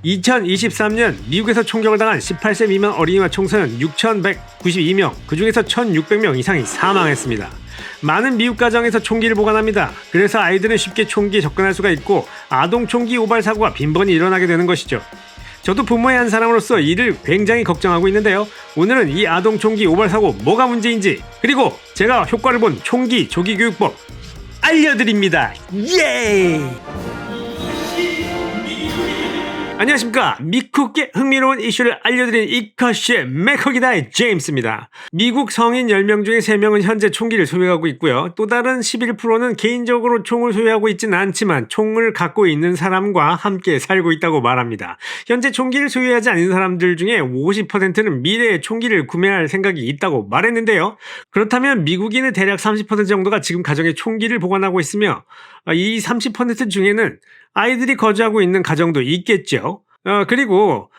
2023년 미국에서 총격을 당한 18세 미만 어린이와 청소년 6,192명, 그중에서 1,600명 이상이 사망했습니다. 많은 미국 가정에서 총기를 보관합니다. 그래서 아이들은 쉽게 총기에 접근할 수가 있고 아동 총기 오발 사고가 빈번히 일어나게 되는 것이죠. 저도 부모의 한 사람으로서 이를 굉장히 걱정하고 있는데요. 오늘은 이 아동 총기 오발 사고 뭐가 문제인지, 그리고 제가 효과를 본 총기 조기 교육법 알려드립니다. 예! 안녕하십니까. 미국의 흥미로운 이슈를 알려드리는 이컷의 맥커기다의 제임스입니다. 미국 성인 10명 중에 3명은 현재 총기를 소유하고 있고요. 또 다른 11%는 개인적으로 총을 소유하고 있지는 않지만 총을 갖고 있는 사람과 함께 살고 있다고 말합니다. 현재 총기를 소유하지 않는 사람들 중에 50%는 미래에 총기를 구매할 생각이 있다고 말했는데요. 그렇다면 미국인의 대략 30% 정도가 지금 가정에 총기를 보관하고 있으며 이 30% 중에는 아이들이 거주하고 있는 가정도 있겠죠. 그리고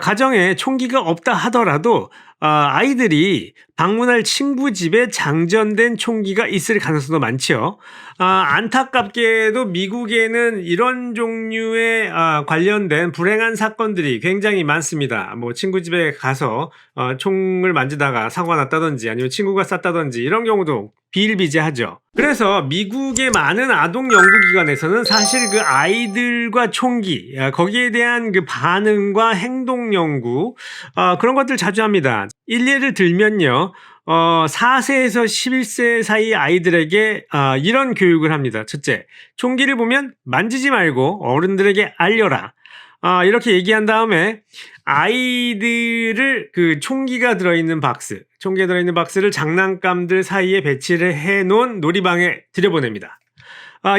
가정에 총기가 없다 하더라도 아이들이 방문할 친구 집에 장전된 총기가 있을 가능성도 많죠. 안타깝게도 미국에는 이런 종류의 관련된 불행한 사건들이 굉장히 많습니다. 뭐 친구 집에 가서 총을 만지다가 사고가 났다든지 아니면 친구가 쐈다든지 이런 경우도 비일비재하죠. 그래서 미국의 많은 아동 연구기관에서는 사실 그 아이들과 총기, 거기에 대한 그 반응과 행동 연구, 그런 것들 자주 합니다. 일례를 들면요. 4세에서 11세 사이 아이들에게 이런 교육을 합니다. 첫째, 총기를 보면 만지지 말고 어른들에게 알려라. 이렇게 얘기한 다음에 아이들을 그 총기가 들어있는 박스를 장난감들 사이에 배치를 해놓은 놀이방에 들여보냅니다.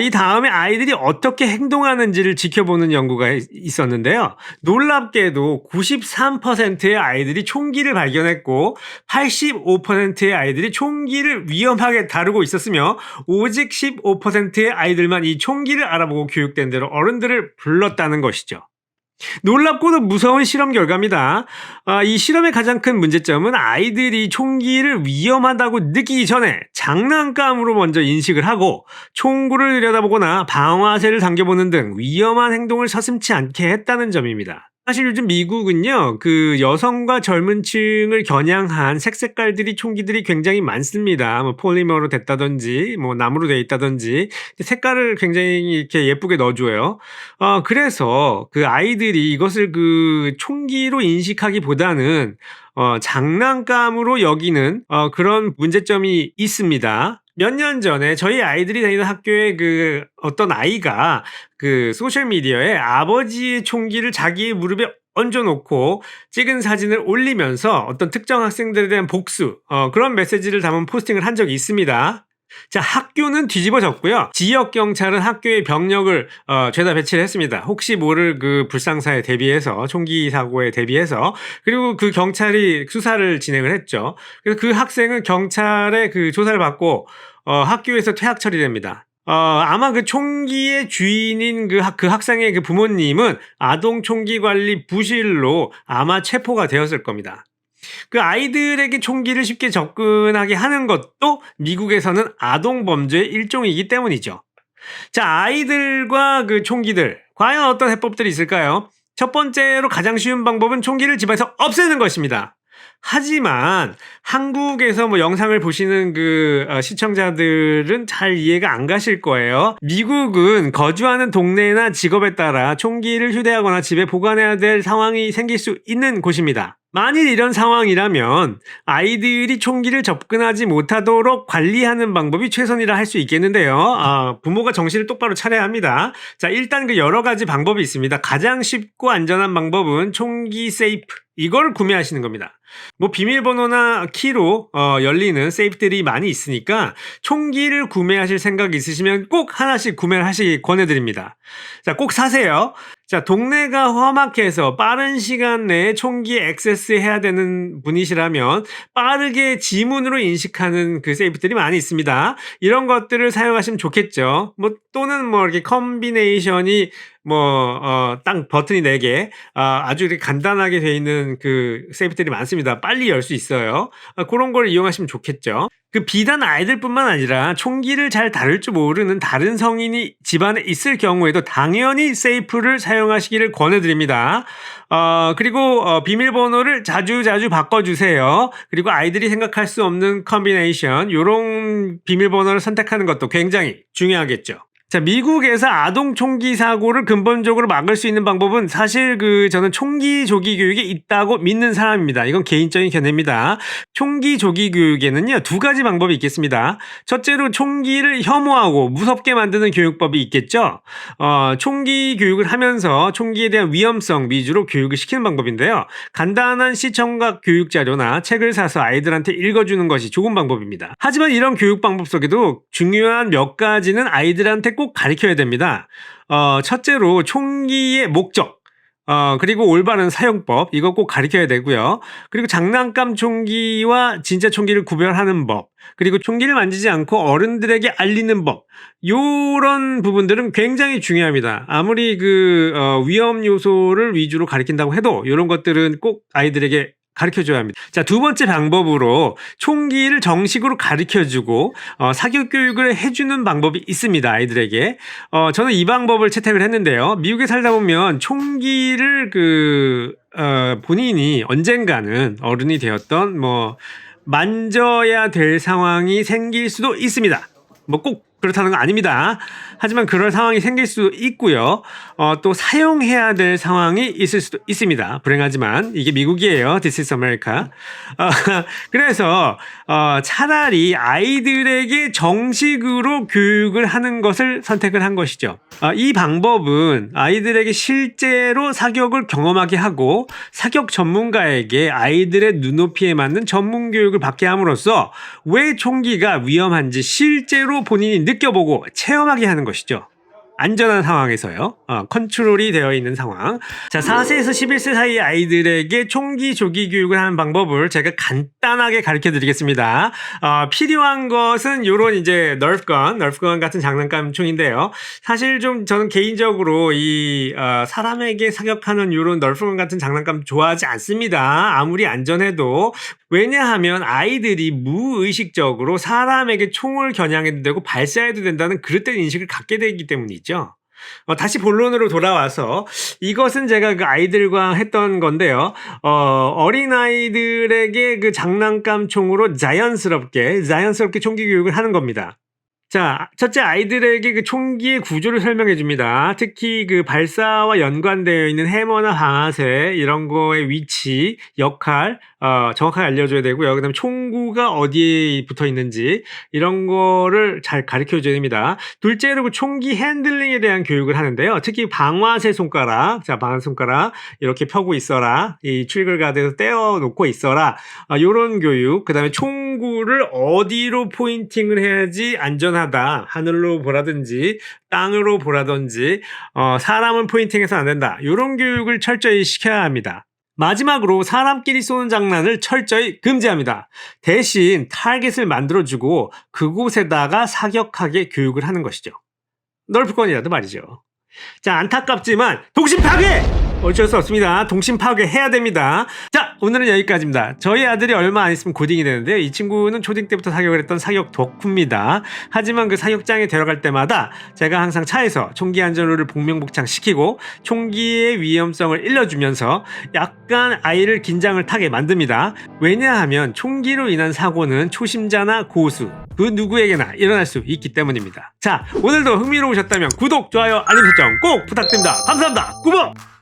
이 다음에 아이들이 어떻게 행동하는지를 지켜보는 연구가 있었는데요. 놀랍게도 93%의 아이들이 총기를 발견했고 85%의 아이들이 총기를 위험하게 다루고 있었으며 오직 15%의 아이들만 이 총기를 알아보고 교육된 대로 어른들을 불렀다는 것이죠. 놀랍고도 무서운 실험 결과입니다. 이 실험의 가장 큰 문제점은 아이들이 총기를 위험하다고 느끼기 전에 장난감으로 먼저 인식을 하고 총구를 들여다보거나 방아쇠를 당겨보는 등 위험한 행동을 서슴지 않게 했다는 점입니다. 사실 요즘 미국은요, 그 여성과 젊은 층을 겨냥한 색깔들이 총기들이 굉장히 많습니다. 뭐 폴리머로 됐다든지, 뭐 나무로 되어 있다든지, 색깔을 굉장히 이렇게 예쁘게 넣어줘요. 그래서 그 아이들이 이것을 그 총기로 인식하기보다는 장난감으로 여기는 그런 문제점이 있습니다. 몇 년 전에 저희 아이들이 다니는 학교에 그 어떤 아이가 그 소셜미디어에 아버지의 총기를 자기의 무릎에 얹어놓고 찍은 사진을 올리면서 어떤 특정 학생들에 대한 복수, 그런 메시지를 담은 포스팅을 한 적이 있습니다. 자, 학교는 뒤집어졌고요. 지역 경찰은 학교의 병력을 죄다 배치를 했습니다. 혹시 모를 그 불상사에 대비해서, 총기 사고에 대비해서. 그리고 그 경찰이 수사를 진행을 했죠. 그래서 그 학생은 경찰의 그 조사를 받고 학교에서 퇴학 처리됩니다. 아마 그 총기의 주인인 그 학생의 그 부모님은 아동 총기 관리 부실로 아마 체포가 되었을 겁니다. 그 아이들에게 총기를 쉽게 접근하게 하는 것도 미국에서는 아동 범죄의 일종이기 때문이죠. 자, 아이들과 그 총기들, 과연 어떤 해법들이 있을까요? 첫 번째로 가장 쉬운 방법은 총기를 집에서 없애는 것입니다. 하지만 한국에서 뭐 영상을 보시는 그 시청자들은 잘 이해가 안 가실 거예요. 미국은 거주하는 동네나 직업에 따라 총기를 휴대하거나 집에 보관해야 될 상황이 생길 수 있는 곳입니다. 만일 이런 상황이라면 아이들이 총기를 접근하지 못하도록 관리하는 방법이 최선이라 할 수 있겠는데요. 부모가 정신을 똑바로 차려야 합니다. 자, 일단 그 여러 가지 방법이 있습니다. 가장 쉽고 안전한 방법은 총기 세이프, 이걸 구매하시는 겁니다. 뭐 비밀번호나 키로 열리는 세이프들이 많이 있으니까 총기를 구매하실 생각이 있으시면 꼭 하나씩 구매를 하시기 권해드립니다. 자, 꼭 사세요. 자, 동네가 험악해서 빠른 시간 내에 총기에 액세스해야 되는 분이시라면 빠르게 지문으로 인식하는 그 세이프들이 많이 있습니다. 이런 것들을 사용하시면 좋겠죠. 뭐 또는 뭐 이렇게 컴비네이션이 딱 버튼이 4개, 아주 이렇게 간단하게 되어 있는 그 세이프들이 많습니다. 빨리 열 수 있어요. 그런 걸 이용하시면 좋겠죠. 그 비단 아이들뿐만 아니라 총기를 잘 다룰 줄 모르는 다른 성인이 집안에 있을 경우에도 당연히 세이프를 사용하시기를 권해드립니다. 그리고 비밀번호를 자주 바꿔주세요. 그리고 아이들이 생각할 수 없는 컨비네이션, 요런 비밀번호를 선택하는 것도 굉장히 중요하겠죠. 자, 미국에서 아동 총기 사고를 근본적으로 막을 수 있는 방법은 사실 저는 총기 조기 교육에 있다고 믿는 사람입니다. 이건 개인적인 견해입니다. 총기 조기 교육에는요, 두 가지 방법이 있겠습니다. 첫째로 총기를 혐오하고 무섭게 만드는 교육법이 있겠죠. 총기 교육을 하면서 총기에 대한 위험성 위주로 교육을 시키는 방법인데요. 간단한 시청각 교육 자료나 책을 사서 아이들한테 읽어주는 것이 좋은 방법입니다. 하지만 이런 교육 방법 속에도 중요한 몇 가지는 아이들한테 꼭 가르쳐야 됩니다. 첫째로 총기의 목적, 그리고 올바른 사용법, 이거 꼭 가르쳐야 되고요. 그리고 장난감 총기와 진짜 총기를 구별하는 법, 그리고 총기를 만지지 않고 어른들에게 알리는 법, 요런 부분들은 굉장히 중요합니다. 아무리 위험 요소를 위주로 가르친다고 해도 이런 것들은 꼭 아이들에게 가르쳐줘야 합니다. 자, 두 번째 방법으로 총기를 정식으로 가르쳐주고 사격 교육을 해주는 방법이 있습니다. 아이들에게. 저는 이 방법을 채택을 했는데요. 미국에 살다 보면 총기를 본인이 언젠가는 어른이 되었던 만져야 될 상황이 생길 수도 있습니다. 꼭 그렇다는 건 아닙니다. 하지만 그럴 상황이 생길 수도 있고요. 또 사용해야 될 상황이 있을 수도 있습니다. 불행하지만 이게 미국이에요. This is America. 그래서 차라리 아이들에게 정식으로 교육을 하는 것을 선택을 한 것이죠. 이 방법은 아이들에게 실제로 사격을 경험하게 하고 사격 전문가에게 아이들의 눈높이에 맞는 전문 교육을 받게 함으로써 왜 총기가 위험한지 실제로 본인이 느껴보고 체험하게 하는 것이죠. 안전한 상황에서요. 컨트롤이 되어 있는 상황. 자, 4세에서 11세 사이 아이들에게 총기 조기 교육을 하는 방법을 제가 간단하게 가르쳐 드리겠습니다. 필요한 것은 요런 너프건 같은 장난감 총인데요. 사실 저는 개인적으로 사람에게 사격하는 요런 너프건 같은 장난감 좋아하지 않습니다. 아무리 안전해도. 왜냐하면 아이들이 무의식적으로 사람에게 총을 겨냥해도 되고 발사해도 된다는 그릇된 인식을 갖게 되기 때문이죠. 다시 본론으로 돌아와서 이것은 제가 아이들과 했던 건데요. 어린아이들에게 장난감 총으로 자연스럽게 총기 교육을 하는 겁니다. 자, 첫째 아이들에게 총기의 구조를 설명해 줍니다. 특히 발사와 연관되어 있는 해머나 방아쇠 이런 거의 위치, 역할 정확하게 알려줘야 되고요. 그다음에 총구가 어디에 붙어 있는지 이런 거를 잘 가르쳐 줘야 됩니다. 둘째로 총기 핸들링에 대한 교육을 하는데요. 특히 방아쇠 손가락, 방아쇠 손가락 이렇게 펴고 있어라. 이 트리거 가드에서 떼어 놓고 있어라. 요런 교육. 그다음에 총구를 어디로 포인팅을 해야지 안전하다. 하늘로 보라든지 땅으로 보라든지 사람은 포인팅해서 안 된다. 이런 교육을 철저히 시켜야 합니다. 마지막으로 사람끼리 쏘는 장난을 철저히 금지합니다. 대신 타겟을 만들어주고 그곳에다가 사격하게 교육을 하는 것이죠. 널프건이라도 말이죠. 자, 안타깝지만 동심 파괴! 어쩔 수 없습니다. 동심 파괴해야 됩니다. 자, 오늘은 여기까지입니다. 저희 아들이 얼마 안 있으면 고딩이 되는데요. 이 친구는 초딩 때부터 사격을 했던 사격 덕후입니다. 하지만 사격장에 데려갈 때마다 제가 항상 차에서 총기 안전룰을 복명복창 시키고 총기의 위험성을 일러주면서 약간 아이를 긴장을 타게 만듭니다. 왜냐하면 총기로 인한 사고는 초심자나 고수 그 누구에게나 일어날 수 있기 때문입니다. 자, 오늘도 흥미로우셨다면 구독, 좋아요, 알림 설정 꼭 부탁드립니다. 감사합니다. 꾸벅!